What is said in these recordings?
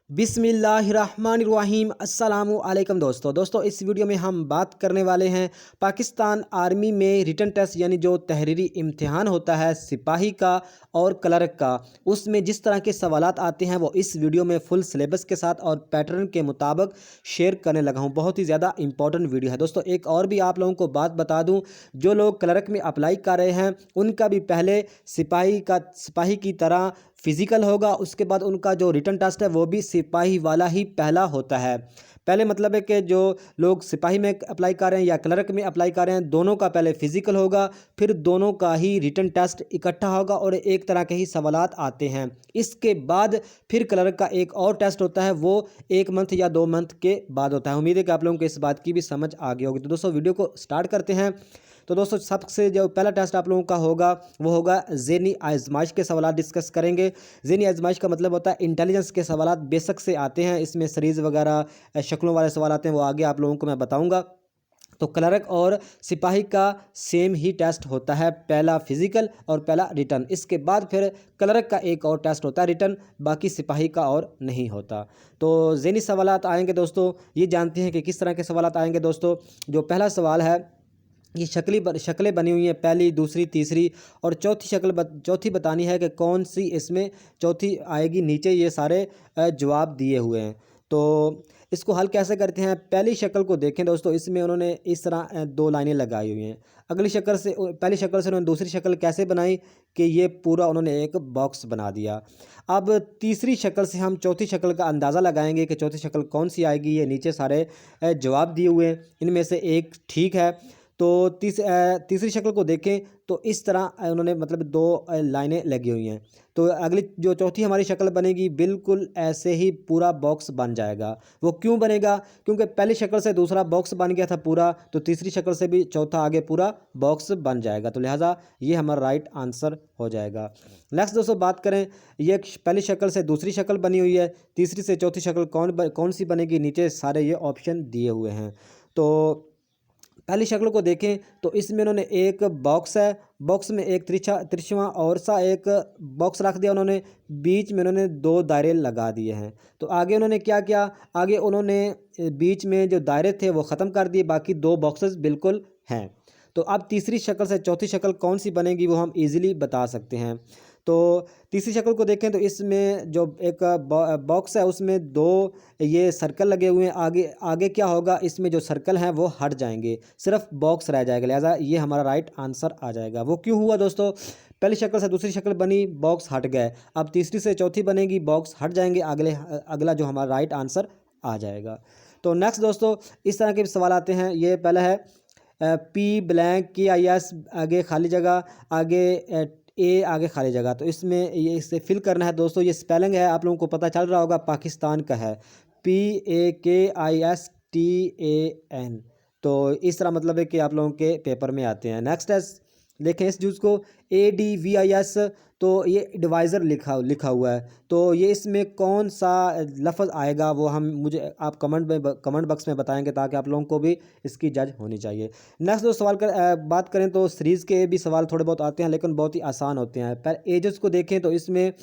बिस्मिल्लाहिर्रहमानिर्रहीम अस्सलामुअलैकुम दोस्तों इस वीडियो में हम बात करने वाले हैं पाकिस्तान आर्मी में रिटन टेस्ट यानी जो तहरीरी इम्तिहान होता है सिपाही का और क्लर्क का, उसमें जिस तरह के सवालात आते हैं वो इस वीडियो में फुल सिलेबस के साथ और पैटर्न के मुताबिक शेयर करने लगा हूं। बहुत ही ज़्यादा इंपॉर्टेंट वीडियो है दोस्तों। एक और भी आप लोगों को बात बता दूं, जो लोग क्लर्क में अप्लाई कर रहे हैं उनका भी पहले सिपाही की तरह फिजिकल होगा, उसके बाद उनका जो रिटन टेस्ट है वो भी सिपाही वाला ही पहला होता है। पहले मतलब है कि जो लोग सिपाही में अप्लाई कर रहे हैं या क्लर्क में अप्लाई कर रहे हैं, दोनों का पहले फिजिकल होगा, फिर दोनों का ही रिटन टेस्ट इकट्ठा होगा और एक तरह के ही सवालात आते हैं। इसके बाद फिर क्लर्क का एक और टेस्ट होता है, वो 1 मंथ या 2 मंथ के बाद होता है। उम्मीद है कि आप लोगों को इस बात की भी समझ आ गई होगी। तो दोस्तों वीडियो को स्टार्ट करते हैं। तो दोस्तों सबसे जो पहला टेस्ट आप लोगों का होगा वो होगा ज़हनी आजमाइश के सवाल डिस्कस करेंगे। ज़हनी आजमाइश का मतलब होता है इंटेलिजेंस के सवाल बेसिक से आते हैं, इसमें सीरीज़ वगैरह शक्लों वाले सवाल आते हैं, वो आगे आप लोगों को मैं बताऊंगा। तो क्लर्क और सिपाही का सेम ही टेस्ट होता है, पहला फिजिकल और पहला रिटर्न। इसके बाद फिर क्लर्क का एक और टेस्ट होता है रिटर्न, बाकी सिपाही का और नहीं होता। तो ज़हनी सवालात आएंगे दोस्तों, ये जानते हैं कि किस तरह के सवालात आएंगे दोस्तों। जो पहला सवाल है, ये शक्लें बनी हुई हैं, पहली, दूसरी, तीसरी और चौथी चौथी बतानी है कि कौन सी इसमें चौथी आएगी। नीचे ये सारे जवाब दिए हुए हैं। तो इसको हल कैसे करते हैं, पहली शक्ल को देखें दोस्तों, इसमें उन्होंने इस तरह 2 लाइनें लगाई हुई हैं। अगली शक्ल से, पहली शक्ल से उन्होंने दूसरी शक्ल कैसे बनाई कि ये पूरा उन्होंने एक बॉक्स बना दिया। अब तीसरी शक्ल से हम चौथी शक्ल का अंदाज़ा लगाएंगे कि चौथी शक्ल कौन सी आएगी। ये नीचे सारे जवाब दिए हुए हैं, इनमें से एक ठीक है। तो तीसरी शक्ल को देखें तो इस तरह उन्होंने मतलब 2 लाइनें लगी हुई हैं। तो अगली जो चौथी हमारी शक्ल बनेगी, बिल्कुल ऐसे ही पूरा बॉक्स बन जाएगा। वो क्यों बनेगा, क्योंकि पहली शक्ल से दूसरा बॉक्स बन गया था पूरा, तो तीसरी शक्ल से भी चौथा आगे पूरा बॉक्स बन जाएगा। तो लिहाजा ये हमारा राइट आंसर हो जाएगा। नेक्स्ट दोस्तों बात करें, ये पहली शक्ल से दूसरी शक्ल बनी हुई है, तीसरी से चौथी शक्ल कौन सी बनेगी, नीचे सारे ये ऑप्शन दिए हुए हैं। तो पहली शक्ल को देखें तो इसमें उन्होंने एक बॉक्स है, बॉक्स में एक तिरछा और सा एक बॉक्स रख दिया उन्होंने, बीच में उन्होंने 2 दायरे लगा दिए हैं। तो आगे उन्होंने क्या किया, आगे उन्होंने बीच में जो दायरे थे वो ख़त्म कर दिए, बाकी 2 बॉक्सेस बिल्कुल हैं। तो अब तीसरी शक्ल से चौथी शक्ल कौन सी बनेगी वो हम इजीली बता सकते हैं। तो तीसरी शक्ल को देखें तो इसमें जो एक बॉक्स है उसमें 2 ये सर्कल लगे हुए हैं। आगे आगे क्या होगा, इसमें जो सर्कल हैं वो हट जाएंगे, सिर्फ बॉक्स रह जाएगा। लिहाजा ये हमारा राइट आंसर आ जाएगा। वो क्यों हुआ दोस्तों, पहली शक्ल से दूसरी शक्ल बनी, बॉक्स हट गए, अब तीसरी से चौथी बनेगी, बॉक्स हट जाएंगे, अगला जो हमारा राइट आंसर आ जाएगा। तो नेक्स्ट दोस्तों इस तरह के सवाल आते हैं। ये पहला है पी ब्लैंक की आई एस, आगे खाली जगह, आगे ए, आगे खाली जगह। तो इसमें ये इसे फिल करना है दोस्तों। ये स्पेलिंग है, आप लोगों को पता चल रहा होगा, पाकिस्तान का है, PAKISTAN। तो इस तरह मतलब है कि आप लोगों के पेपर में आते हैं। नेक्स्ट है, देखें इस जूस को ADVIS, तो ये डिवाइज़र लिखा हुआ है। तो ये इसमें कौन सा लफ्ज़ आएगा वो मुझे आप कमेंट बॉक्स में बताएंगे, ताकि आप लोगों को भी इसकी जज होनी चाहिए। नेक्स्ट जो सवाल बात करें तो सीरीज़ के भी सवाल थोड़े बहुत आते हैं, लेकिन बहुत ही आसान होते हैं। पर एजेस को देखें तो इसमें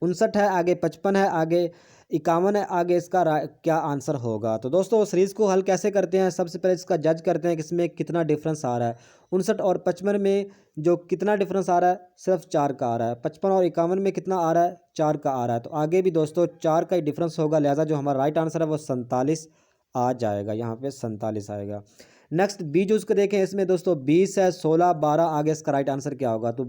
59 है, आगे 55 है, आगे 51 है, आगे इसका क्या आंसर होगा। तो दोस्तों सीरीज़ को हल कैसे करते हैं, सबसे पहले इसका जज करते हैं कि इसमें कितना डिफरेंस आ रहा है। 59 और 55 में जो कितना डिफरेंस आ रहा है, सिर्फ 4 का आ रहा है। 55 और 51 में कितना आ रहा है, 4 का आ रहा है। तो आगे भी दोस्तों 4 का ही डिफरेंस होगा, लिहाजा जो हमारा राइट आंसर है वो 47 आ जाएगा, यहाँ पे 47 आएगा। नेक्स्ट बी जो उसको देखें, इसमें दोस्तों 20 है, 16, 12, आगे इसका राइट आंसर क्या होगा। तो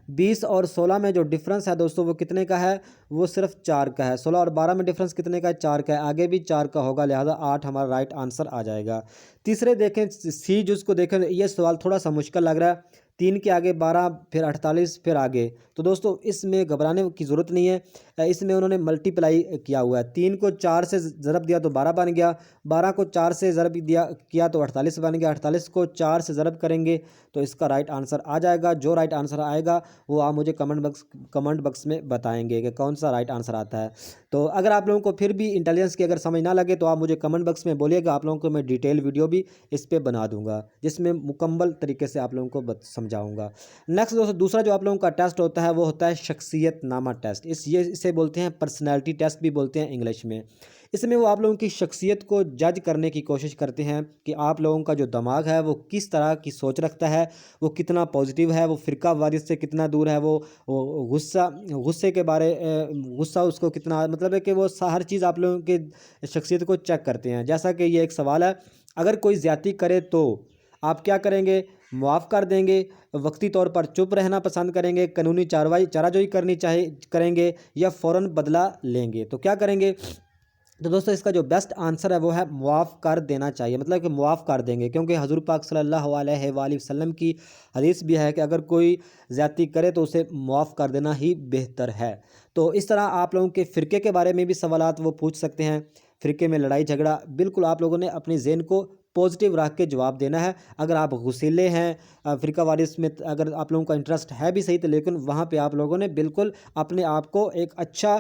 20 और 16 में जो डिफरेंस है दोस्तों वो कितने का है, वो सिर्फ 4 का है। 16 और 12 में डिफरेंस कितने का है, 4 का है, आगे भी 4 का होगा, लिहाजा 8 हमारा राइट आंसर आ जाएगा। तीसरे देखें सी जिसको देखें, ये सवाल थोड़ा सा मुश्किल लग रहा है, 3 के आगे 12, फिर 48, फिर आगे। तो दोस्तों इसमें घबराने की ज़रूरत नहीं है, इसमें उन्होंने मल्टीप्लाई किया हुआ है। 3 को 4 से ज़रब दिया तो 12 बन गया, 12 को 4 से ज़रब किया तो 48 बन गया, 48 को 4 से ज़रब करेंगे तो इसका राइट आंसर आ जाएगा। जो राइट आंसर आएगा वो आप मुझे कमेंट बॉक्स में बताएंगे कि कौन सा राइट आंसर आता है। तो अगर आप लोगों को फिर भी इंटेलिजेंस की अगर समझ ना लगे तो आप मुझे कमेंट बॉक्स में बोलिएगा, आप लोगों को मैं डिटेल वीडियो भी इस पर बना दूंगा, जिसमें मुकम्मल तरीके से आप लोगों को समझा समझाऊंगा। नेक्स्ट दोस्तों, दूसरा जो आप लोगों का टेस्ट होता है वो होता है शख्सियत नामा टेस्ट। इसे बोलते हैं पर्सनैलिटी टेस्ट भी बोलते हैं इंग्लिश में। इसमें वो आप लोगों की शख्सियत को जज करने की कोशिश करते हैं कि आप लोगों का जो दिमाग है वो किस तरह की सोच रखता है, वो कितना पॉजिटिव है, वो फ़िरका वारियत से कितना दूर है, वो गुस्से के बारे गुस्सा उसको कितना, मतलब है कि वो हर चीज़ आप लोगों के शख्सियत को चेक करते हैं। जैसा कि ये एक सवाल है, अगर कोई ज़्यादती करे तो आप क्या करेंगे? मुआफ़ कर देंगे, वक्ती तौर पर चुप रहना पसंद करेंगे, कानूनी चाराजोई करनी करेंगे, या फ़ौरन बदला लेंगे? तो क्या करेंगे? तो दोस्तों इसका जो बेस्ट आंसर है वो है मुआफ़ कर देना चाहिए, मतलब कि मुआफ़ कर देंगे, क्योंकि हज़ूर पाक सल्लल्लाहु अलैहि वसल्लम की हदीस भी है कि अगर कोई ज़्यादती करे तो उसे मुआफ़ कर देना ही बेहतर है। तो इस तरह आप लोगों के फ़िरके के बारे में भी सवालात वो पूछ सकते हैं। फ़िरके में लड़ाई झगड़ा, बिल्कुल आप लोगों ने अपनी ज़हन को पॉजिटिव रख के जवाब देना है। अगर आप गुस्सैले हैं, फ़िरका वारिस में अगर आप लोगों का इंटरेस्ट है भी सही, तो लेकिन वहाँ पे आप लोगों ने बिल्कुल अपने आप को एक अच्छा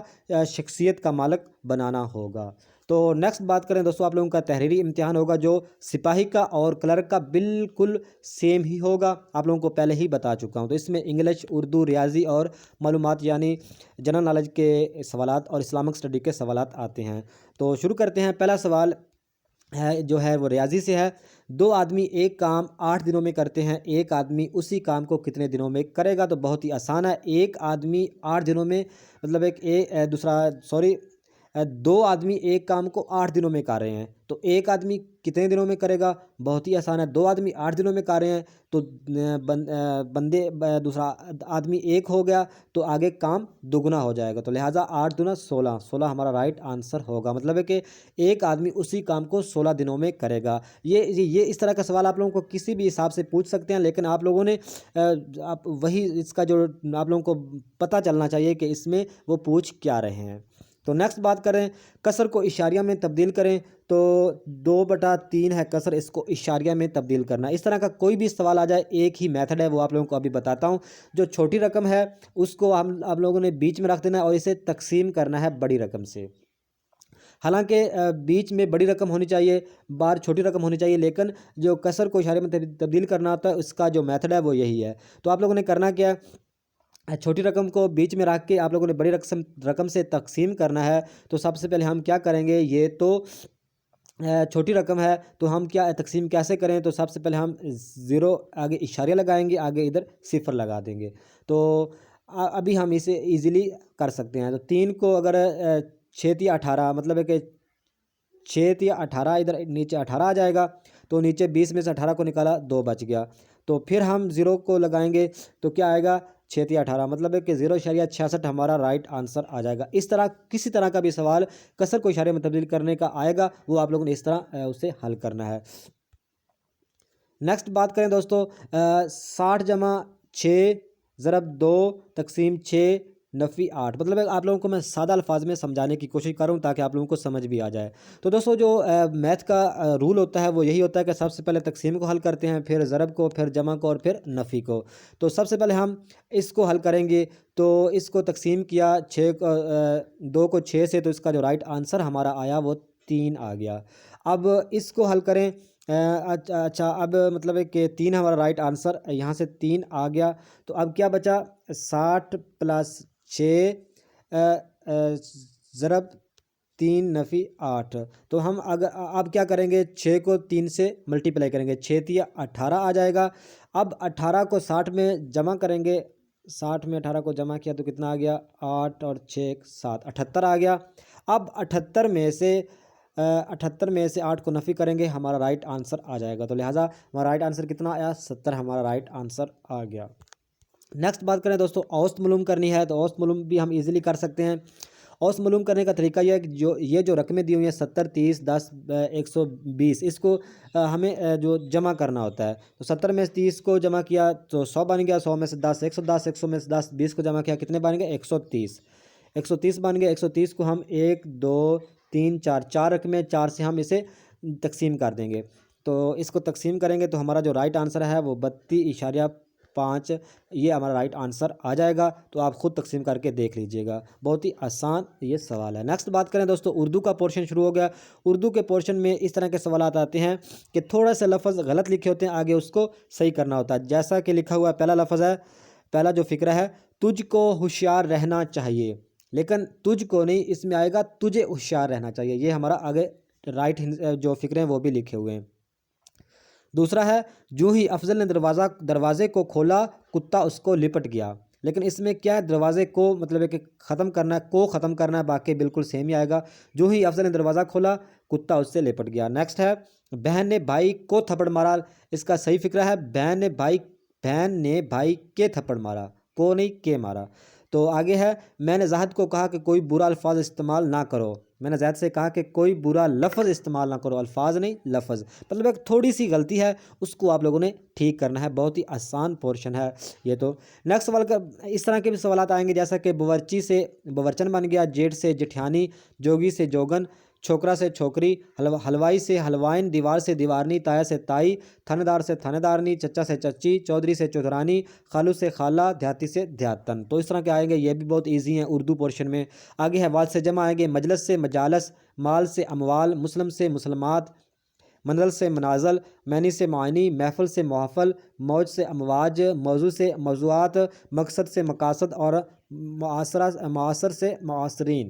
शख्सियत का मालिक बनाना होगा। तो नेक्स्ट बात करें दोस्तों, आप लोगों का तहरीरी इम्तिहान होगा जो सिपाही का और क्लर्क का बिल्कुल सेम ही होगा। आप लोगों को पहले ही बता चुका हूँ। तो इसमें इंग्लिश, उर्दू, रियाजी और मालूमात यानी जनरल नॉलेज के सवालात और इस्लामिक स्टडी के सवालात आते हैं। तो शुरू करते हैं। पहला सवाल जो है वो रियाजी से है। दो आदमी एक काम 8 दिनों में करते हैं, एक आदमी उसी काम को कितने दिनों में करेगा? तो बहुत ही आसान है। एक आदमी 8 दिनों में, मतलब दो आदमी एक काम को 8 दिनों में कर रहे हैं, तो एक आदमी कितने दिनों में करेगा? बहुत ही आसान है। दो आदमी 8 दिनों में कर रहे हैं तो दूसरा आदमी एक हो गया, तो आगे काम दुगना हो जाएगा। तो लिहाजा 8 दूना 16, 16 हमारा राइट आंसर होगा। मतलब है कि एक आदमी उसी काम को 16 दिनों में करेगा। ये इस तरह का सवाल आप लोगों को किसी भी हिसाब से पूछ सकते हैं, लेकिन आप लोगों ने आप वही इसका जो आप लोगों को पता चलना चाहिए कि इसमें वो पूछ क्या रहे हैं। तो नेक्स्ट बात करें, कसर को इशारिया में तब्दील करें। तो 2/3 है कसर, इसको इशारिया में तब्दील करना। इस तरह का कोई भी सवाल आ जाए, एक ही मेथड है, वो आप लोगों को अभी बताता हूँ। जो छोटी रकम है उसको आप लोगों ने बीच में रख देना है और इसे तकसीम करना है बड़ी रकम से। हालांकि बीच में बड़ी रकम होनी चाहिए, बाहर छोटी रकम होनी चाहिए, लेकिन जो कसर को इशारे में तब्दील करना होता है उसका जो मेथड है वो यही है। तो आप लोगों ने करना क्या है, छोटी रकम को बीच में रख के आप लोगों ने बड़ी रकम से तकसीम करना है। तो सबसे पहले हम क्या करेंगे, ये तो छोटी रकम है तो हम क्या तकसीम कैसे करें? तो सबसे पहले हम ज़ीरो आगे इशारिया लगाएंगे, आगे इधर सिफर लगा देंगे। तो अभी हम इसे इजीली कर सकते हैं। तो 3 को अगर 6 या 18, मतलब है कि 6 या 18, इधर नीचे 18 आ जाएगा, तो नीचे 20 में से 18 को निकाला, 2 बच गया। तो फिर हम ज़ीरो को लगाएंगे तो क्या आएगा, 6 या 18, मतलब है कि 0.66 हमारा राइट आंसर आ जाएगा। इस तरह किसी तरह का भी सवाल कसर को इशारे में तब्दील करने का आएगा, वो आप लोगों ने इस तरह उसे हल करना है। नेक्स्ट बात करें दोस्तों, 60 जमा 6 ज़रब 2 तकसीम 6 नफ़ी 8, मतलब आप लोगों को मैं सादा अल्फाज में समझाने की कोशिश कर रहा हूँ ताकि आप लोगों को समझ भी आ जाए। तो दोस्तों जो मैथ का रूल होता है वो यही होता है कि सबसे पहले तकसीम को हल करते हैं, फिर ज़रब को, फिर जमा को और फिर नफ़ी को। तो सबसे पहले हम इसको हल करेंगे। तो इसको तकसीम किया 2 को 6 से, तो इसका जो राइट आंसर हमारा आया वो 3 आ गया। अब इसको हल करें, अच्छा अब मतलब है कि 3 हमारा राइट आंसर, यहाँ से 3 आ गया। तो अब क्या बचा, 60 + 6 ज़रब 3 नफ़ी 8। तो हम अब क्या करेंगे, 6 को 3 से मल्टीप्लाई करेंगे, 6 या 18 आ जाएगा। अब 18 को 60 में जमा करेंगे, 60 में 18 को जमा किया तो कितना आ गया, 8 और 6 7, 78 आ गया। अब 78 में से 8 को नफ़ी करेंगे, हमारा राइट आंसर आ जाएगा। तो लिहाजा हमारा राइट आंसर कितना आया, 70 हमारा राइट आंसर आ गया। नेक्स्ट बात करें दोस्तों, औसत मालूम करनी है। तो औसत मालूम भी हम इजीली कर सकते हैं। औसत मालूम करने का तरीका यह है कि ये जो रकमें दी हुई हैं 70, 30, 10, 120, इसको हमें जो जमा करना होता है। तो 70 में से 30 को जमा किया तो 100 बन गया, 100 में से 10 110, 100 में से 10 20 को जमा किया, कितने बन गए, 130, 130 बन गए। 130 को हम 1 2 3 4 रकमें, 4 से हम इसे तकसीम कर देंगे। तो इसको तकसीम करेंगे तो हमारा जो राइट आंसर है वो 32 5 یہ ہمارا رائٹ آنسر آ جائے گا۔ تو آپ خود تقسیم کر کے دیکھ لیجئے گا، بہت ہی آسان یہ سوال ہے۔ نیکسٹ بات کریں دوستو، اردو کا پورشن شروع ہو گیا۔ اردو کے پورشن میں اس طرح کے سوالات آتے ہیں کہ تھوڑا سا لفظ غلط لکھے ہوتے ہیں، آگے اس کو صحیح کرنا ہوتا ہے۔ جیسا کہ لکھا ہوا ہے، پہلا لفظ ہے، پہلا جو فقرہ ہے، تجھ کو ہوشیار رہنا چاہیے، لیکن تجھ کو نہیں، اس میں آئے گا تجھے ہوشیار رہنا چاہیے۔ یہ ہمارا آگے رائٹ جو فقرے ہیں وہ بھی لکھے ہوئے ہیں۔ دوسرا ہے، جو ہی افضل نے دروازے کو کھولا، کتا اس کو لپٹ گیا، لیکن اس میں کیا ہے، دروازے کو مطلب ہے کہ ختم کرنا ہے، کو ختم کرنا ہے، باقی بالکل سیم ہی آئے گا۔ جو ہی افضل نے دروازہ کھولا، کتا اس سے لپٹ گیا۔ نیکسٹ ہے، بہن نے بھائی کو تھپڑ مارا، اس کا صحیح فقرہ ہے، بہن نے بھائی کے تھپڑ مارا، کو نہیں کے مارا۔ تو آگے ہے، میں نے زاہد کو کہا کہ کوئی برا الفاظ استعمال نہ کرو، میں نے زاہد سے کہا کہ کوئی برا لفظ استعمال نہ کرو، الفاظ نہیں لفظ، مطلب ایک تھوڑی سی غلطی ہے، اس کو آپ لوگوں نے ٹھیک کرنا ہے، بہت ہی آسان پورشن ہے یہ تو۔ نیکسٹ سوال کا اس طرح کے بھی سوالات آئیں گے، جیسا کہ باورچی سے باورچن بن گیا، جیٹ سے جٹھانی، جوگی سے جوگن، چھوکرا سے چھوکری، حلوائی سے حلوائن، دیوار سے دیوارنی، تایا سے تائی، تھانے دار سے تھانے دارنی، چچا سے چچی، چودھری سے چودھرانی، خالو سے خالہ، دیہاتی سے دیہاتن۔ تو اس طرح کے آئیں گے، یہ بھی بہت ایزی ہیں اردو پورشن میں۔ آگے ہے، وال سے جمع آئیں گے، مجلس سے مجالس، مال سے اموال، مسلم سے مسلمات، منزل سے منازل، معنی سے معنی، محفل سے محفل، موج سے امواج، موضوع سے موضوعات، مقصد سے مقاصد، اور معاصر سے معاصرین۔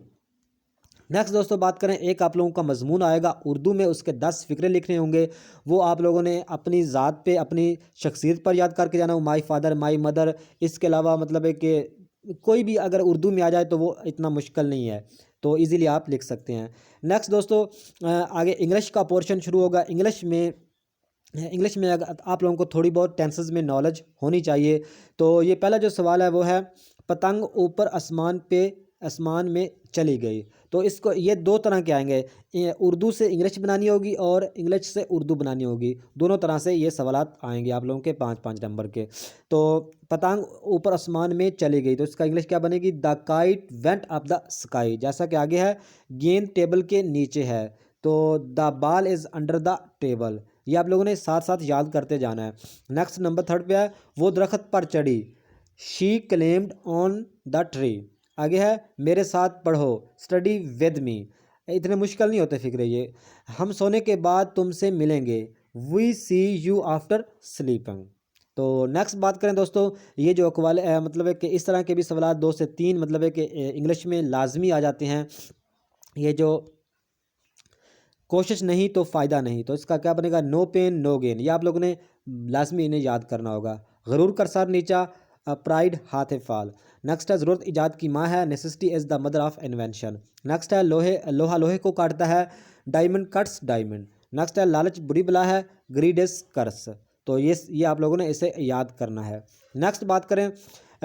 نیکسٹ دوستو بات کریں، ایک آپ لوگوں کا مضمون آئے گا اردو میں، اس کے 10 فقرے لکھنے ہوں گے، وہ آپ لوگوں نے اپنی ذات پہ، اپنی شخصیت پر یاد کر کے جانا ہو، مائی فادر، مائی مدر۔ اس کے علاوہ مطلب ہے کہ کوئی بھی اگر اردو میں آ جائے تو وہ اتنا مشکل نہیں ہے، تو ایزیلی آپ لکھ سکتے ہیں۔ نیکسٹ دوستو آگے انگلش کا پورشن شروع ہوگا۔ انگلش میں اگر آپ لوگوں کو تھوڑی بہت ٹینسز میں نالج ہونی چاہیے۔ تو یہ پہلا جو سوال ہے وہ ہے، پتنگ اوپر آسمان میں چلی گئی۔ تو اس کو یہ 2 طرح کے آئیں گے، اردو سے انگلش بنانی ہوگی اور انگلش سے اردو بنانی ہوگی، دونوں طرح سے یہ سوالات آئیں گے آپ لوگوں کے 5 نمبر کے۔ تو پتنگ اوپر آسمان میں چلی گئی، تو اس کا انگلش کیا بنے گی، the kite went up the sky. جیسا کہ آگے ہے، گیند ٹیبل کے نیچے ہے، تو دا بال از انڈر دا ٹیبل۔ یہ آپ لوگوں نے ساتھ ساتھ یاد کرتے جانا ہے۔ نیکسٹ نمبر 3 پہ ہے، وہ درخت پر چڑھی، شی کلیمڈ آن دا ٹری۔ آگے ہے، میرے ساتھ پڑھو، اسٹڈی ود می۔ اتنے مشکل نہیں ہوتے فکرے یہ۔ ہم سونے کے بعد تم سے ملیں گے، وی سی یو آفٹر سلیپنگ۔ تو نیکسٹ بات کریں دوستو، یہ جو اقوال مطلب ہے کہ اس طرح کے بھی سوالات 2 سے 3 مطلب ہے کہ انگلش میں لازمی آ جاتے ہیں۔ یہ جو کوشش نہیں تو فائدہ نہیں، تو اس کا کیا بنے گا، نو پین نو گین۔ یہ آپ لوگوں نے لازمی انہیں یاد کرنا ہوگا۔ غرور کر سر نیچا، پرائڈ ہاتھ فال۔ نیکسٹ ہے، ضرورت ایجاد کی ماں ہے، necessity is the mother of invention. Next ہے، لوہا لوہے کو کاٹتا ہے، ڈائمنڈ کٹس ڈائمنڈ۔ نیکسٹ ہے، لالچ بری بلا ہے، گریڈ از کرس۔ تو یہ آپ لوگوں نے اسے یاد کرنا ہے۔ نیکسٹ بات کریں،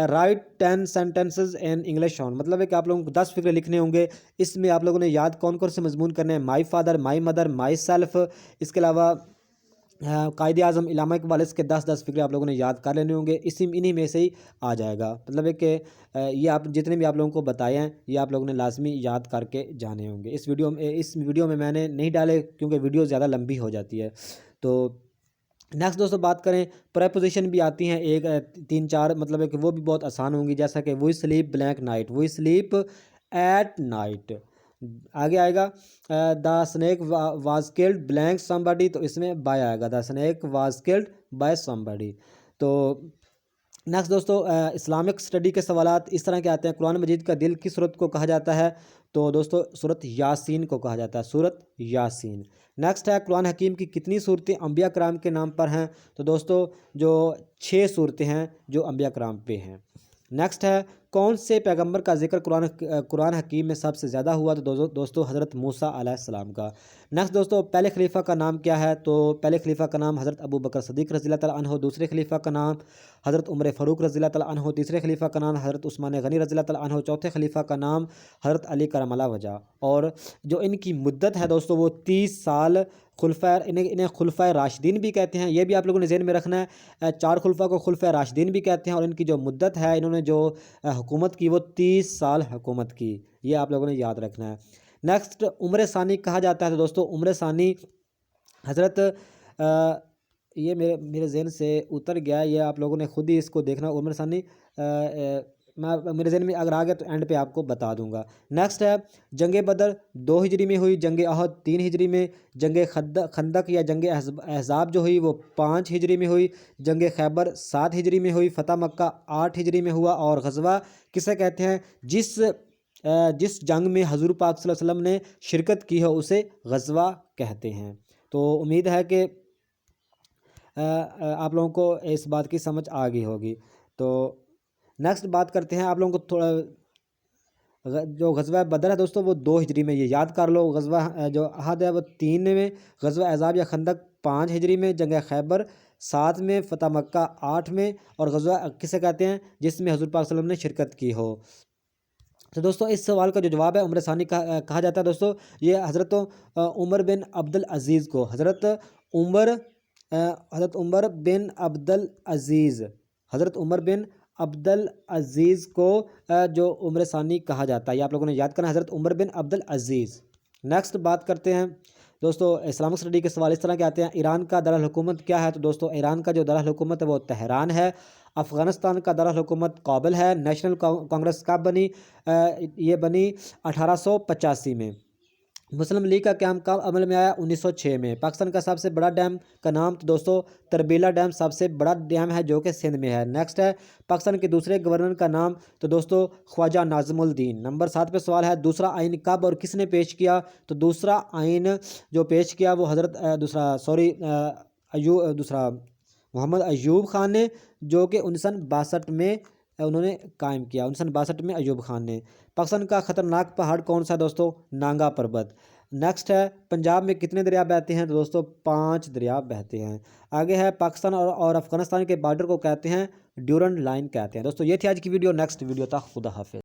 right 10 sentences in English on، مطلب ہے کہ آپ لوگوں کو 10 فقرے لکھنے ہوں گے۔ اس میں آپ لوگوں نے یاد کون کون سے مضمون کرنے ہیں، my father, my mother, my self. اس کے علاوہ قائد اعظم علامہ اقبال، اس کے 10 فقرے آپ لوگوں نے یاد کر لینے ہوں گے، انہی میں سے ہی آ جائے گا۔ مطلب ہے کہ یہ آپ جتنے بھی آپ لوگوں کو بتائے ہیں یہ آپ لوگوں نے لازمی یاد کر کے جانے ہوں گے۔ اس ویڈیو میں نے نہیں ڈالے کیونکہ ویڈیو زیادہ لمبی ہو جاتی ہے۔ تو نیکسٹ دوستو بات کریں، پریپوزیشن بھی آتی ہیں 1 3 4، مطلب ہے کہ وہ بھی بہت آسان ہوں گی، جیسا کہ we sleep blank night, we sleep at night. آگے آئے گا، the snake was killed blank some body, تو اس میں بائی آئے گا، the snake was killed by some body. تو نیکسٹ دوستو اسلامک اسٹڈی کے سوالات اس طرح کے آتے ہیں، قرآن مجید کا دل کس سورت کو کہا جاتا ہے، تو دوستو سورت یاسین کو کہا جاتا ہے، سورت یاسین۔ نیکسٹ ہے، قرآن حکیم کی کتنی صورتیں انبیاء کرام کے نام پر ہیں، تو دوستو جو 6 صورتیں ہیں جو انبیاء کرام پہ ہیں۔ نیکسٹ ہے، کون سے پیغمبر کا ذکر قرآن حکیم میں سب سے زیادہ ہوا، تو دوستو حضرت موسیٰ علیہ السلام کا۔ نیکسٹ دوستو پہلے خلیفہ کا نام کیا ہے، تو پہلے خلیفہ کا نام حضرت ابو بکر صدیق رضی اللہ تعالیٰ عنہ، دوسرے خلیفہ کا نام حضرت عمر فاروق رضی اللہ تعالیٰ عنہ، تیسرے خلیفہ کا نام حضرت عثمان غنی رضی اللہ تعالیٰ عنہ، چوتھے خلیفہ کا نام حضرت علی کرم اللہ وجہ۔ اور جو ان کی مدت ہے دوستو وہ 30 سال، انہیں خلفۂ راشدین بھی کہتے ہیں، یہ بھی آپ لوگوں نے ذہن میں رکھنا ہے، 4 خلفاء کو خلفۂ راشدین بھی کہتے ہیں، اور ان کی جو مدت ہے، انہوں نے جو حکومت کی وہ 30 سال حکومت کی، یہ آپ لوگوں نے یاد رکھنا ہے۔ نیکسٹ عمر ثانی کہا جاتا ہے، تو دوستو عمر ثانی حضرت یہ میرے ذہن سے اتر گیا ہے، یہ آپ لوگوں نے خود ہی اس کو دیکھنا، عمر ثانی میرے ذہن میں اگر آ گیا تو اینڈ پہ آپ کو بتا دوں گا۔ نیکسٹ ہے جنگ بدر 2 ہجری میں ہوئی، جنگ احد 3 ہجری میں، جنگ خندق یا جنگ احزاب جو ہوئی وہ 5 ہجری میں ہوئی، جنگ خیبر 7 ہجری میں ہوئی، فتح مکہ 8 ہجری میں ہوا، اور غزوہ کسے کہتے ہیں؟ جس جنگ میں حضور پاک صلی اللہ علیہ وسلم نے شرکت کی ہو اسے غزوہ کہتے ہیں۔ تو امید ہے کہ آپ لوگوں کو اس بات کی سمجھ آ گئی ہوگی۔ تو نیکسٹ بات کرتے ہیں، آپ لوگوں کو تھوڑا جو غزوہ بدر ہے دوستو وہ 2 ہجری میں، یہ یاد کر لو۔ غزوہ جو احد ہے وہ 3 میں، غزوہ احزاب یا خندق 5 ہجری میں، جنگ خیبر 7 میں، فتح مکہ 8 میں، اور غزوہ کسے کہتے ہیں؟ جس میں حضور پاک صلی اللہ علیہ وسلم نے شرکت کی ہو۔ تو دوستو اس سوال کا جو جواب ہے عمر ثانی کہا جاتا ہے دوستو، یہ حضرت عمر بن عبدالعزیز کو، حضرت عمر بن عبدالعزیز کو جو عمر ثانی کہا جاتا ہے، یہ آپ لوگوں نے یاد کرنا، حضرت عمر بن عبدالعزیز۔ نیکسٹ بات کرتے ہیں دوستو اسلامک اسٹڈی کے سوال اس طرح کے آتے ہیں، ایران کا دارالحکومت کیا ہے؟ تو دوستو ایران کا جو دارالحکومت ہے وہ تہران ہے۔ افغانستان کا دارالحکومت کابل ہے۔ نیشنل کانگریس کب بنی؟ یہ بنی 1885 میں۔ مسلم لیگ کا قیام کب عمل میں آیا؟ 1906 میں۔ پاکستان کا سب سے بڑا ڈیم کا نام؟ تو دوستو تربیلا ڈیم سب سے بڑا ڈیم ہے جو کہ سندھ میں ہے۔ نیکسٹ ہے پاکستان کے دوسرے گورنر کا نام؟ تو دوستو خواجہ ناظم الدین۔ نمبر 7 پہ سوال ہے، دوسرا آئین کب اور کس نے پیش کیا؟ تو دوسرا آئین جو پیش کیا وہ حضرت محمد ایوب خان نے، جو کہ 1962 میں انہوں نے قائم کیا، 1962 میں ایوب خان نے۔ پاکستان کا خطرناک پہاڑ کون سا ہے دوستو؟ نانگا پربت۔ نیکسٹ ہے پنجاب میں کتنے دریا بہتے ہیں؟ تو دوستو 5 دریا بہتے ہیں۔ آگے ہے پاکستان اور افغانستان کے بارڈر کو کہتے ہیں ڈیورنڈ لائن کہتے ہیں۔ دوستو یہ تھی آج کی ویڈیو، نیکسٹ ویڈیو تک خدا حافظ۔